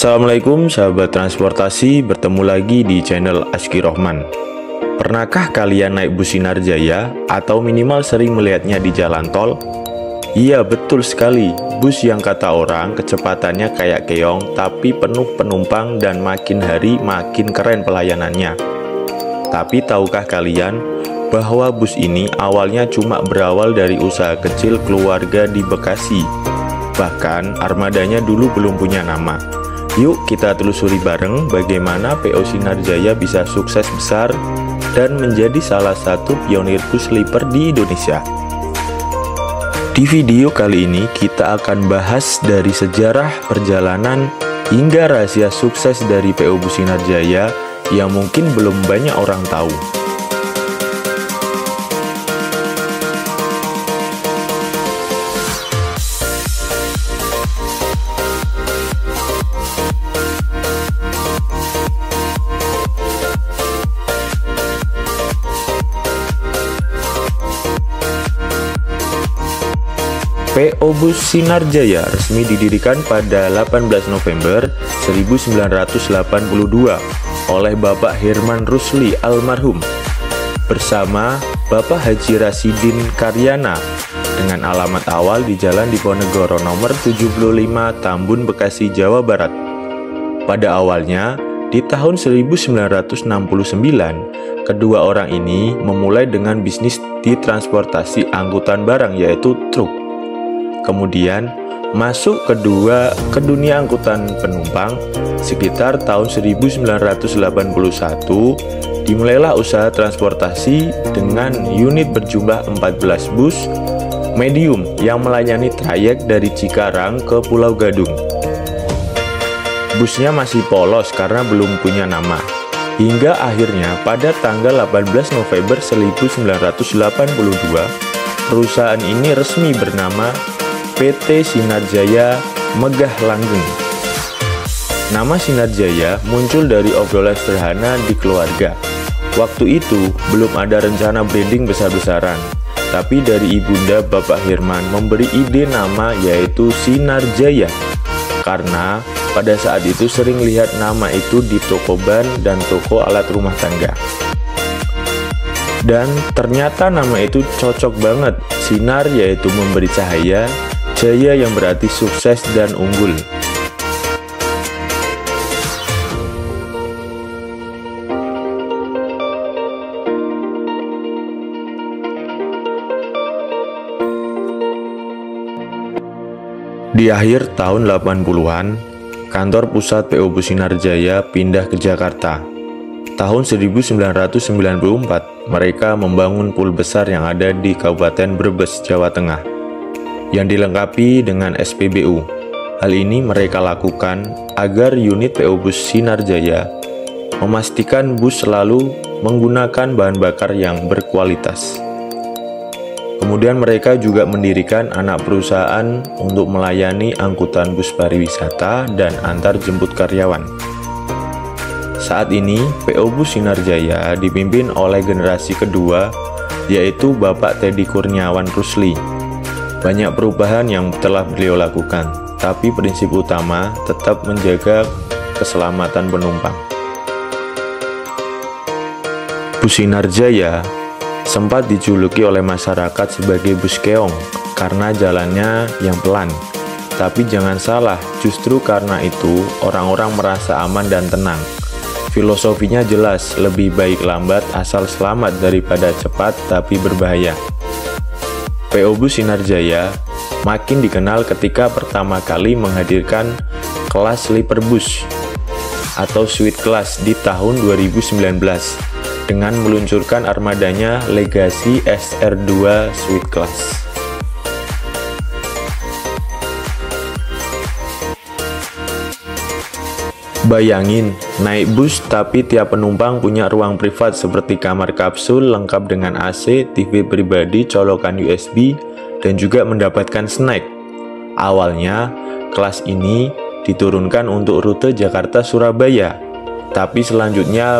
Assalamualaikum sahabat transportasi, bertemu lagi di channel Ashki Rohman. Pernahkah kalian naik bus Sinar Jaya atau minimal sering melihatnya di jalan tol? Iya, betul sekali, bus yang kata orang kecepatannya kayak keong tapi penuh penumpang dan makin hari makin keren pelayanannya. Tapi tahukah kalian bahwa bus ini awalnya cuma berawal dari usaha kecil keluarga di Bekasi? Bahkan armadanya dulu belum punya nama. Yuk kita telusuri bareng bagaimana PO Sinar Jaya bisa sukses besar dan menjadi salah satu pionir bus sleeper di Indonesia. Di video kali ini kita akan bahas dari sejarah perjalanan hingga rahasia sukses dari PO Bus Sinar Jaya yang mungkin belum banyak orang tahu. PO Bus Sinar Jaya resmi didirikan pada 18 November 1982 oleh Bapak Herman Rusli almarhum bersama Bapak Haji Rasidin Karyana dengan alamat awal di Jalan Diponegoro nomor 75 Tambun, Bekasi, Jawa Barat. Pada awalnya di tahun 1969, kedua orang ini memulai dengan bisnis di transportasi angkutan barang yaitu truk. Kemudian masuk ke dunia angkutan penumpang sekitar tahun 1981, dimulailah usaha transportasi dengan unit berjumlah 14 bus medium yang melayani trayek dari Cikarang ke Pulau Gadung. Busnya masih polos karena belum punya nama. Hingga akhirnya pada tanggal 18 November 1982, perusahaan ini resmi bernama PT Sinar Jaya Megah Langgeng. Nama Sinar Jaya muncul dari obrolan sederhana di keluarga. Waktu itu belum ada rencana branding besar-besaran, tapi dari ibunda Bapak Herman memberi ide nama yaitu Sinar Jaya karena pada saat itu sering lihat nama itu di toko ban dan toko alat rumah tangga. Dan ternyata nama itu cocok banget. Sinar yaitu memberi cahaya, Jaya yang berarti sukses dan unggul. Di akhir tahun 80-an, kantor pusat PO Bus Sinar Jaya pindah ke Jakarta. Tahun 1994, mereka membangun pool besar yang ada di Kabupaten Brebes, Jawa Tengah, yang dilengkapi dengan SPBU. Hal ini mereka lakukan agar unit PO Bus Sinar Jaya memastikan bus selalu menggunakan bahan bakar yang berkualitas. Kemudian mereka juga mendirikan anak perusahaan untuk melayani angkutan bus pariwisata dan antar jemput karyawan. Saat ini PO Bus Sinar Jaya dipimpin oleh generasi kedua yaitu Bapak Teddy Kurniawan Rusli. Banyak perubahan yang telah beliau lakukan, tapi prinsip utama tetap menjaga keselamatan penumpang. Bus Sinar Jaya sempat dijuluki oleh masyarakat sebagai bus keong karena jalannya yang pelan. Tapi jangan salah, justru karena itu orang-orang merasa aman dan tenang. Filosofinya jelas, lebih baik lambat asal selamat daripada cepat tapi berbahaya. PO Bus Sinar Jaya makin dikenal ketika pertama kali menghadirkan kelas sleeper bus atau suite class di tahun 2019 dengan meluncurkan armadanya Legacy SR2 Suite Class. Bayangin, naik bus tapi tiap penumpang punya ruang privat seperti kamar kapsul lengkap dengan AC, TV pribadi, colokan USB, dan juga mendapatkan snack. Awalnya, kelas ini diturunkan untuk rute Jakarta-Surabaya, tapi selanjutnya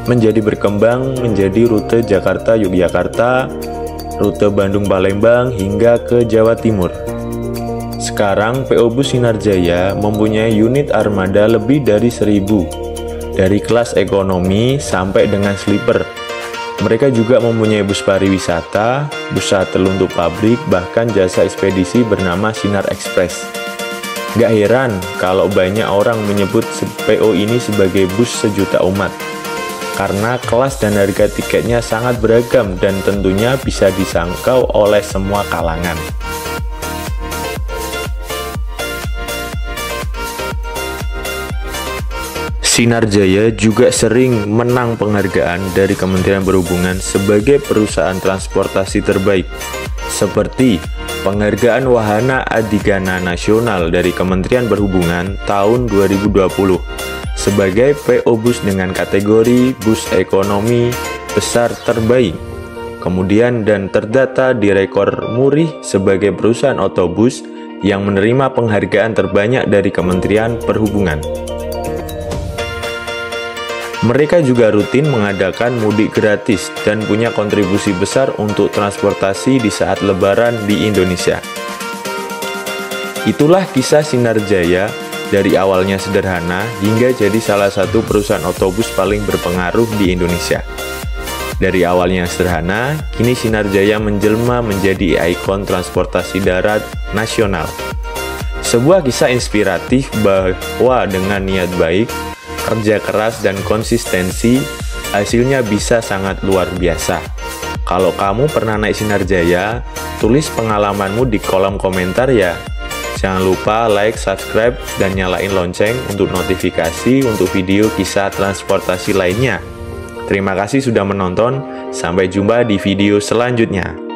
menjadi berkembang menjadi rute Jakarta-Yogyakarta, rute Bandung-Palembang, hingga ke Jawa Timur. Sekarang PO Bus Sinar Jaya mempunyai unit armada lebih dari 1000, dari kelas ekonomi sampai dengan sleeper. Mereka juga mempunyai bus pariwisata, bus shuttle untuk pabrik, bahkan jasa ekspedisi bernama Sinar Express. Gak heran kalau banyak orang menyebut PO ini sebagai bus sejuta umat, karena kelas dan harga tiketnya sangat beragam dan tentunya bisa disangkau oleh semua kalangan. Sinar Jaya juga sering menang penghargaan dari Kementerian Perhubungan sebagai perusahaan transportasi terbaik, seperti penghargaan Wahana Adigana Nasional dari Kementerian Perhubungan tahun 2020 sebagai PO Bus dengan kategori bus ekonomi besar terbaik. Kemudian dan terdata di Rekor Muri sebagai perusahaan otobus yang menerima penghargaan terbanyak dari Kementerian Perhubungan. Mereka juga rutin mengadakan mudik gratis dan punya kontribusi besar untuk transportasi di saat Lebaran di Indonesia. Itulah kisah Sinar Jaya dari awalnya sederhana hingga jadi salah satu perusahaan otobus paling berpengaruh di Indonesia. Dari awalnya sederhana, kini Sinar Jaya menjelma menjadi ikon transportasi darat nasional. Sebuah kisah inspiratif bahwa dengan niat baik, kerja keras dan konsistensi, hasilnya bisa sangat luar biasa. Kalau kamu pernah naik Sinar Jaya, tulis pengalamanmu di kolom komentar ya. Jangan lupa like, subscribe, dan nyalain lonceng untuk notifikasi untuk video kisah transportasi lainnya. Terima kasih sudah menonton, sampai jumpa di video selanjutnya.